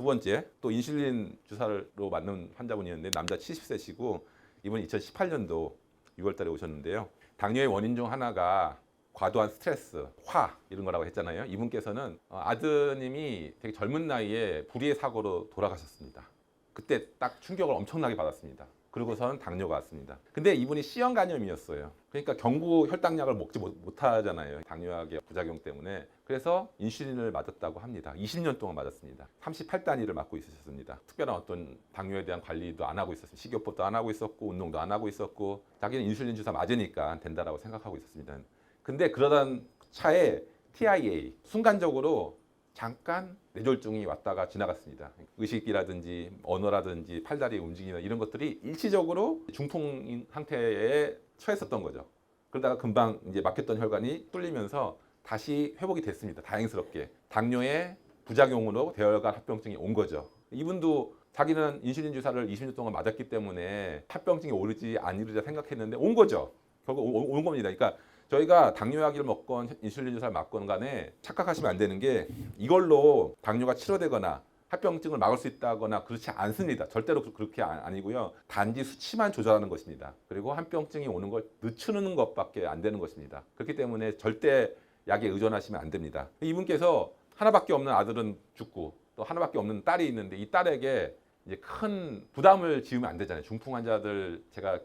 번째 또 인슐린 주사로 맞는 환자분이었는데 남자 70세시고 이분이 2018년도 6월 달에 오셨는데요. 당뇨의 원인 중 하나가 과도한 스트레스, 화 이런 거라고 했잖아요. 이분께서는 아드님이 되게 젊은 나이에 불의의 사고로 돌아가셨습니다. 그때 딱 충격을 엄청나게 받았습니다. 그리고선 당뇨가 왔습니다. 근데 이분이 C형 간염이었어요. 그러니까 경구 혈당약을 먹지 못하잖아요. 당뇨약의 부작용 때문에. 그래서 인슐린을 맞았다고 합니다. 20년 동안 맞았습니다. 38단위를 맞고 있으셨습니다. 특별한 어떤 당뇨에 대한 관리도 안 하고 있었습니다. 식이요법도 안 하고 있었고 운동도 안 하고 있었고 자기는 인슐린 주사 맞으니까 된다라고 생각하고 있었습니다. 근데 그러던 차에 TIA 순간적으로 잠깐 뇌졸중이 왔다가 지나갔습니다. 의식이라든지 언어라든지 팔다리 움직임이나 이런 것들이 일시적으로 중풍 상태에 처했었던 거죠. 그러다가 금방 이제 막혔던 혈관이 뚫리면서 다시 회복이 됐습니다. 다행스럽게 당뇨의 부작용으로 대혈관 합병증이 온 거죠. 이분도 자기는 인슐린 주사를 20년 동안 맞았기 때문에 합병증이 오르지 아니르자 생각했는데 온 거죠. 결국 온 겁니다. 그러니까 저희가 당뇨약을 먹건 인슐린 주사를 맞건 간에 착각하시면 안 되는 게 이걸로 당뇨가 치료되거나 합병증을 막을 수 있다거나 그렇지 않습니다. 절대로 그렇게 아니고요. 단지 수치만 조절하는 것입니다. 그리고 합병증이 오는 걸 늦추는 것밖에 안 되는 것입니다. 그렇기 때문에 절대 약에 의존하시면 안 됩니다. 이분께서 하나밖에 없는 아들은 죽고 또 하나밖에 없는 딸이 있는데 이 딸에게 이제 큰 부담을 지으면 안 되잖아요. 중풍 환자들 제가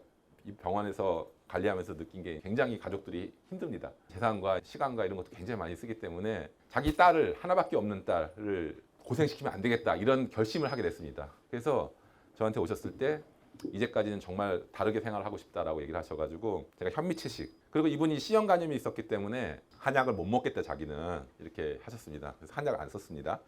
이 병원에서 관리하면서 느낀 게 굉장히 가족들이 힘듭니다. 재산과 시간과 이런 것도 굉장히 많이 쓰기 때문에 자기 딸을 하나밖에 없는 딸을 고생시키면 안 되겠다 이런 결심을 하게 됐습니다. 그래서 저한테 오셨을 때 이제까지는 정말 다르게 생활을 하고 싶다라고 얘기를 하셔가지고 제가 현미채식 그리고 이분이 C형 간염이 있었기 때문에 한약을 못 먹겠다 자기는 이렇게 하셨습니다. 그래서 한약을 안 썼습니다.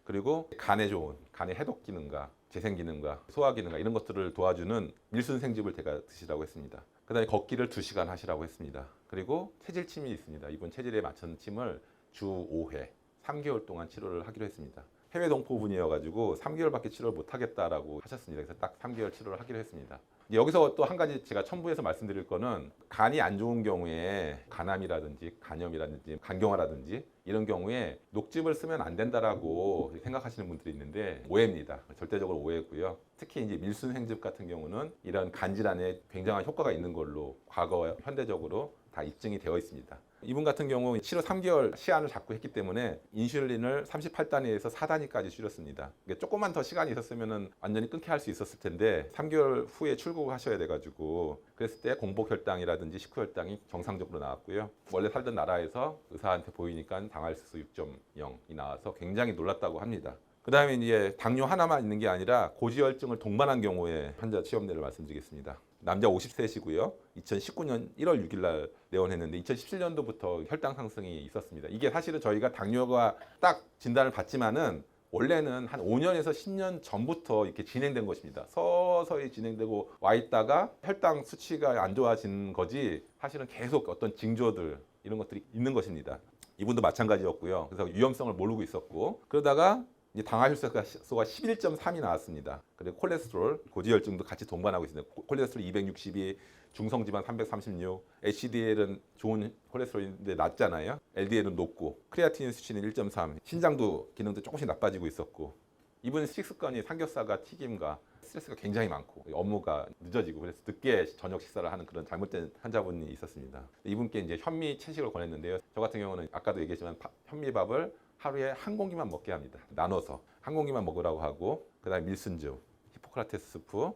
그리고 간에 좋은 간의 해독 기능과 재생 기능과 소화 기능과 이런 것들을 도와주는 밀순 생즙을 제가 드시라고 했습니다. 그다음에 걷기를 2시간 하시라고 했습니다. 그리고 체질침이 있습니다. 이분 체질에 맞춘 침을 주 5회 3개월 동안 치료를 하기로 했습니다. 해외 동포분이어가지고 3개월밖에 치료를 못 하겠다라고 하셨습니다. 그래서 딱 3개월 치료를 하기로 했습니다. 여기서 또 한 가지 제가 첨부해서 말씀드릴 거는 간이 안 좋은 경우에 간암이라든지 간염이라든지 간경화라든지 이런 경우에 녹즙을 쓰면 안 된다라고 생각하시는 분들이 있는데 오해입니다. 절대적으로 오해고요. 특히 이제 밀순생즙 같은 경우는 이런 간 질환에 굉장한 효과가 있는 걸로 과거 현대적으로 다 입증이 되어 있습니다. 이분 같은 경우 치료 3개월 시한을 잡고 했기 때문에 인슐린을 38단위에서 4단위까지 줄였습니다. 조금만 더 시간이 있었으면 완전히 끊게 할 수 있었을 텐데 3개월 후에 출국하셔야 돼가지고 그랬을 때 공복혈당이라든지 식후혈당이 정상적으로 나왔고요. 원래 살던 나라에서 의사한테 보이니까 당할수 6.0이 나와서 굉장히 놀랐다고 합니다. 그 다음에 이제 당뇨 하나만 있는 게 아니라 고지혈증을 동반한 경우에 환자 치료례를 말씀드리겠습니다. 남자 50세시고요. 2019년 1월 6일 날 내원했는데 2017년도부터 혈당 상승이 있었습니다. 이게 사실은 저희가 당뇨가 딱 진단을 받지만은 원래는 한 5년에서 10년 전부터 이렇게 진행된 것입니다. 서서히 진행되고 와 있다가 혈당 수치가 안 좋아진 거지 사실은 계속 어떤 징조들 이런 것들이 있는 것입니다. 이분도 마찬가지였고요. 그래서 위험성을 모르고 있었고 그러다가 이제 당화혈소가 11.3이 나왔습니다. 그리고 콜레스테롤, 고지혈증도 같이 동반하고 있습니다. 콜레스테롤 260이 중성지방 336, HDL은 좋은 콜레스테롤인데 낮잖아요. LDL은 높고, 크레아틴 수치는 1.3, 신장도 기능도 조금씩 나빠지고 있었고, 이분 식습관이 삼겹살과 튀김과 스트레스가 굉장히 많고 업무가 늦어지고 그래서 늦게 저녁 식사를 하는 그런 잘못된 환자분이 있었습니다. 이분께 이제 현미 채식을 권했는데요. 저 같은 경우는 아까도 얘기했지만 현미밥을 하루에 한 공기만 먹게 합니다. 나눠서 한 공기만 먹으라고 하고 그다음에 밀순즙, 히포크라테스 스프,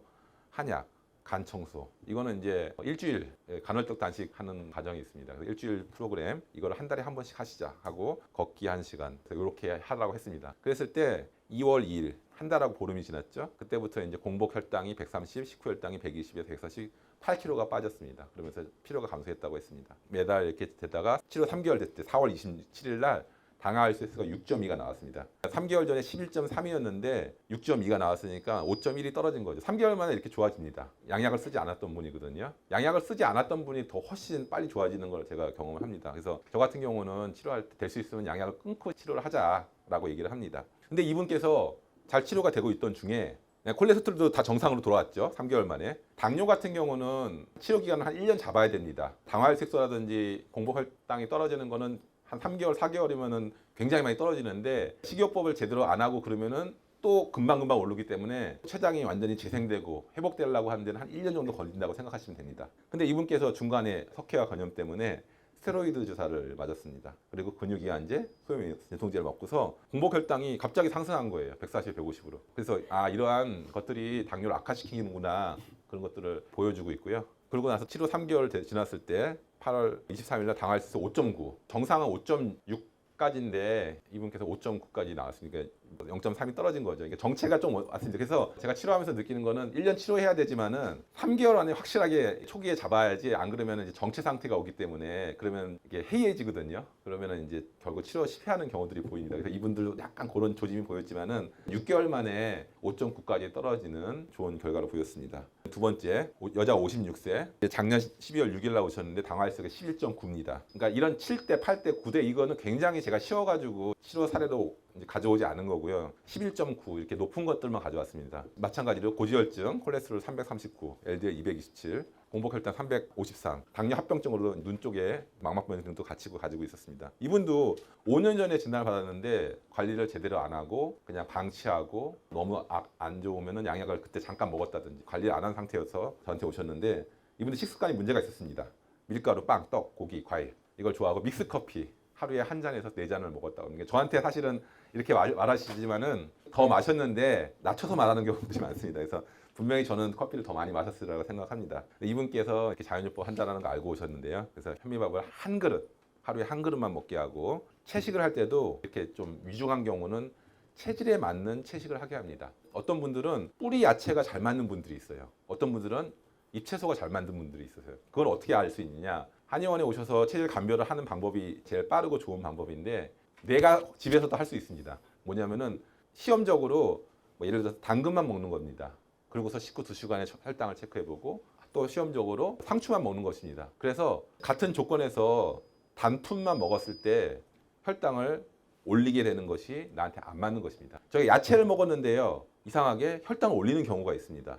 한약, 간 청소 이거는 이제 일주일 간헐적 단식하는 과정이 있습니다. 그래서 일주일 프로그램 이걸 한 달에 한 번씩 하시자 하고 걷기 1시간 이렇게 하라고 했습니다. 그랬을 때 2월 2일 한 달하고 보름이 지났죠. 그때부터 이제 공복 혈당이 130, 식후 혈당이 120에서 140, 8kg가 빠졌습니다. 그러면서 피로가 감소했다고 했습니다. 매달 이렇게 되다가 치료 3개월 됐을 때 4월 27일 날 당화혈소가 6.2가 나왔습니다. 3개월 전에 11.3이었는데 6.2가 나왔으니까 5.1이 떨어진 거죠. 3개월 만에 이렇게 좋아집니다. 양약을 쓰지 않았던 분이거든요. 양약을 쓰지 않았던 분이 더 훨씬 빨리 좋아지는 걸 제가 경험을 합니다. 그래서 저 같은 경우는 치료할 때 될 수 있으면 양약을 끊고 치료를 하자라고 얘기를 합니다. 근데 이분께서 잘 치료가 되고 있던 중에 콜레스테롤도 다 정상으로 돌아왔죠. 3개월 만에. 당뇨 같은 경우는 치료 기간을 한 1년 잡아야 됩니다. 당화혈색소라든지 공복혈당이 떨어지는 거는 한 3개월, 4개월이면은 굉장히 많이 떨어지는데 식이요법을 제대로 안 하고 그러면은 또 금방금방 오르기 때문에 췌장이 완전히 재생되고 회복되려고 하는 데는 한 1년 정도 걸린다고 생각하시면 됩니다. 근데 이분께서 중간에 석회화 전염 때문에 스테로이드 주사를 맞았습니다. 그리고 근육이완제, 소염 진통제를 먹고서 공복 혈당이 갑자기 상승한 거예요. 140, 150으로. 그래서 이러한 것들이 당뇨를 악화시키는구나, 그런 것들을 보여주고 있고요. 그러고 나서 치료 3개월 지났을 때 8월 23일 날 당화혈수 5.9, 정상은 5.6까지인데 이분께서 5.9까지 나왔으니까 0.3이 떨어진 거죠. 이게 정체가 좀 왔습니다. 그래서 제가 치료하면서 느끼는 거는 1년 치료해야 되지만은 3개월 안에 확실하게 초기에 잡아야지, 안 그러면 이제 정체 상태가 오기 때문에 그러면 이게 해이해지거든요. 그러면은 이제 결국 치료 실패하는 경우들이 보입니다. 그래서 이분들도 약간 그런 조짐이 보였지만은 6개월 만에 5.9까지 떨어지는 좋은 결과를 보였습니다. 두 번째, 여자 56세, 작년 12월 6일 날 오셨는데 당화혈수가 11.9입니다. 그러니까 이런 7대, 8대, 9대 이거는 굉장히 제가 쉬워가지고 치료 사례로 이제 가져오지 않은 거고요. 11.9 이렇게 높은 것들만 가져왔습니다. 마찬가지로 고지혈증, 콜레스테롤 339, LDL 227, 공복혈당 353, 당뇨 합병증으로 눈 쪽에 망막변 등도 가지고 있었습니다. 이분도 5년 전에 진단을 받았는데 관리를 제대로 안 하고 그냥 방치하고 너무 안 좋으면 양약을 그때 잠깐 먹었다든지 관리를 안 한 상태여서 저한테 오셨는데, 이분도 식습관이 문제가 있었습니다. 밀가루, 빵, 떡, 고기, 과일 이걸 좋아하고 믹스커피 하루에 한 잔에서 4잔을 먹었다고. 그러니까 저한테 사실은 이렇게 말하시지만은 더 마셨는데 낮춰서 말하는 경우들이 많습니다. 그래서 분명히 저는 커피를 더 많이 마셨으리라고 생각합니다. 이분께서 이렇게 자연요법 한다는 거 알고 오셨는데요. 그래서 현미밥을 한 그릇, 하루에 한 그릇만 먹게 하고, 채식을 할 때도 이렇게 좀 위중한 경우는 체질에 맞는 채식을 하게 합니다. 어떤 분들은 뿌리 야채가 잘 맞는 분들이 있어요. 어떤 분들은 잎채소가 잘 맞는 분들이 있어요. 그걸 어떻게 알 수 있느냐? 한의원에 오셔서 체질 감별을 하는 방법이 제일 빠르고 좋은 방법인데, 내가 집에서도 할 수 있습니다. 뭐냐면은 시험적으로 예를 들어서 당근만 먹는 겁니다. 그리고서 식후 2시간에 혈당을 체크해보고, 또 시험적으로 상추만 먹는 것입니다. 그래서 같은 조건에서 단품만 먹었을 때 혈당을 올리게 되는 것이 나한테 안 맞는 것입니다. 저희 야채를 먹었는데요, 이상하게 혈당을 올리는 경우가 있습니다.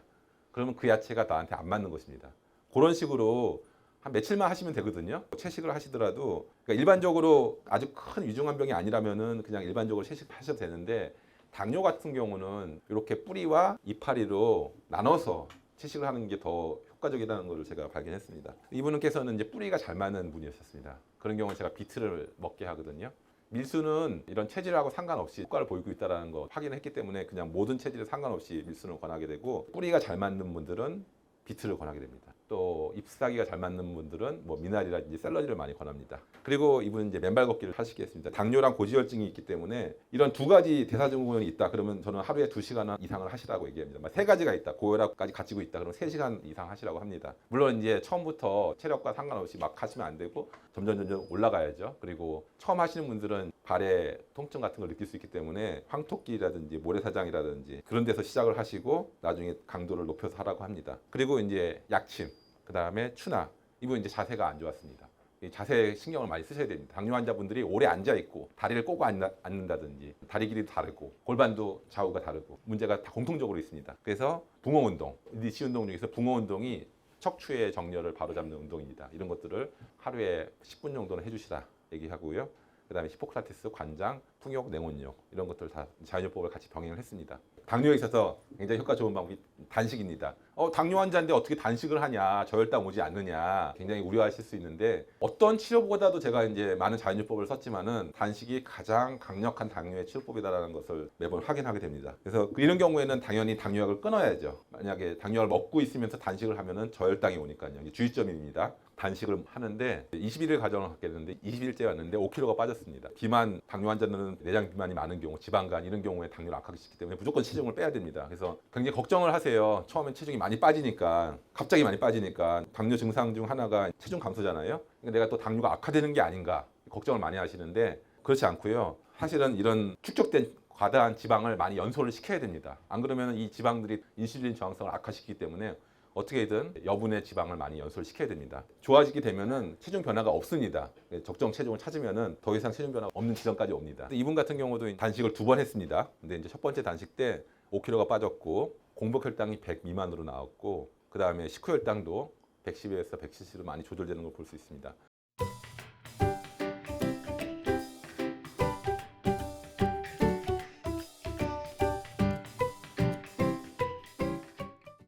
그러면 그 야채가 나한테 안 맞는 것입니다. 그런 식으로 한 며칠만 하시면 되거든요. 채식을 하시더라도, 그러니까 일반적으로 아주 큰 위중한 병이 아니라면은 그냥 일반적으로 채식하셔도 되는데, 당뇨 같은 경우는 이렇게 뿌리와 이파리로 나눠서 채식을 하는 게 더 효과적이라는 것을 제가 발견했습니다. 이분께서는 이제 뿌리가 잘 맞는 분이었습니다. 그런 경우는 제가 비트를 먹게 하거든요. 밀수는 이런 체질하고 상관없이 효과를 보이고 있다는 거 확인했기 때문에 그냥 모든 체질에 상관없이 밀수는 권하게 되고, 뿌리가 잘 맞는 분들은 비트를 권하게 됩니다. 또 잎사귀가 잘 맞는 분들은 뭐 미나리라든지 샐러리를 많이 권합니다. 그리고 이분은 이제 맨발 걷기를 하시겠습니다. 당뇨랑 고지혈증이 있기 때문에 이런 두 가지 대사증후군이 있다 그러면 저는 하루에 2시간 이상을 하시라고 얘기합니다. 3가지가 있다, 고혈압까지 가지고 있다 그러면 3시간 이상 하시라고 합니다. 물론 이제 처음부터 체력과 상관없이 막 하시면 안 되고 점점 올라가야죠. 그리고 처음 하시는 분들은 발에 통증 같은 걸 느낄 수 있기 때문에 황토끼라든지 모래사장이라든지 그런 데서 시작을 하시고 나중에 강도를 높여서 하라고 합니다. 그리고 이제 약침, 그 다음에 추나, 이분 이제 자세가 안 좋았습니다. 이 자세 신경을 많이 쓰셔야 됩니다. 당뇨 환자분들이 오래 앉아 있고 다리를 꼬고 앉는다든지 다리 길이도 다르고 골반도 좌우가 다르고 문제가 다 공통적으로 있습니다. 그래서 붕어 운동, 니치 운동 중에서 붕어 운동이 척추의 정렬을 바로잡는 운동입니다. 이런 것들을 하루에 10분 정도는 해주시라 얘기하고요. 그 다음에 히포크라테스, 관장, 풍욕, 냉온욕 이런 것들 다 자연요법을 같이 병행을 했습니다. 당뇨에 있어서 굉장히 효과 좋은 방법이 단식입니다. 당뇨 환자인데 어떻게 단식을 하냐, 저혈당 오지 않느냐 굉장히 우려하실 수 있는데, 어떤 치료보다도 제가 이제 많은 자연요법을 썼지만은 단식이 가장 강력한 당뇨의 치료법이다라는 것을 매번 확인하게 됩니다. 그래서 이런 경우에는 당연히 당뇨약을 끊어야죠. 만약에 당뇨약을 먹고 있으면서 단식을 하면은 저혈당이 오니까요. 이게 주의점입니다. 단식을 하는데 21일 과정을 갖게 됐는데 20일째 왔는데 5kg가 빠졌습니다. 비만, 당뇨 환자들은 내장 비만이 많은 경우, 지방간 이런 경우에 당뇨를 악화시키기 때문에 무조건 체중을 빼야 됩니다. 그래서 굉장히 걱정을 하세요. 처음엔 체중이 많이 빠지니까, 갑자기 많이 빠지니까 당뇨 증상 중 하나가 체중 감소잖아요. 그러니까 내가 또 당뇨가 악화되는 게 아닌가 걱정을 많이 하시는데, 그렇지 않고요. 사실은 이런 축적된 과다한 지방을 많이 연소를 시켜야 됩니다. 안 그러면 이 지방들이 인슐린 저항성을 악화시키기 때문에 어떻게든 여분의 지방을 많이 연소를 시켜야 됩니다. 좋아지게 되면은 체중 변화가 없습니다. 적정 체중을 찾으면은 더 이상 체중 변화가 없는 지점까지 옵니다. 이분 같은 경우도 단식을 2번 했습니다. 근데 이제 첫 번째 단식 때 5kg가 빠졌고 공복 혈당이 100 미만으로 나왔고, 그 다음에 식후 혈당도 110에서 170로 많이 조절되는 걸 볼 수 있습니다.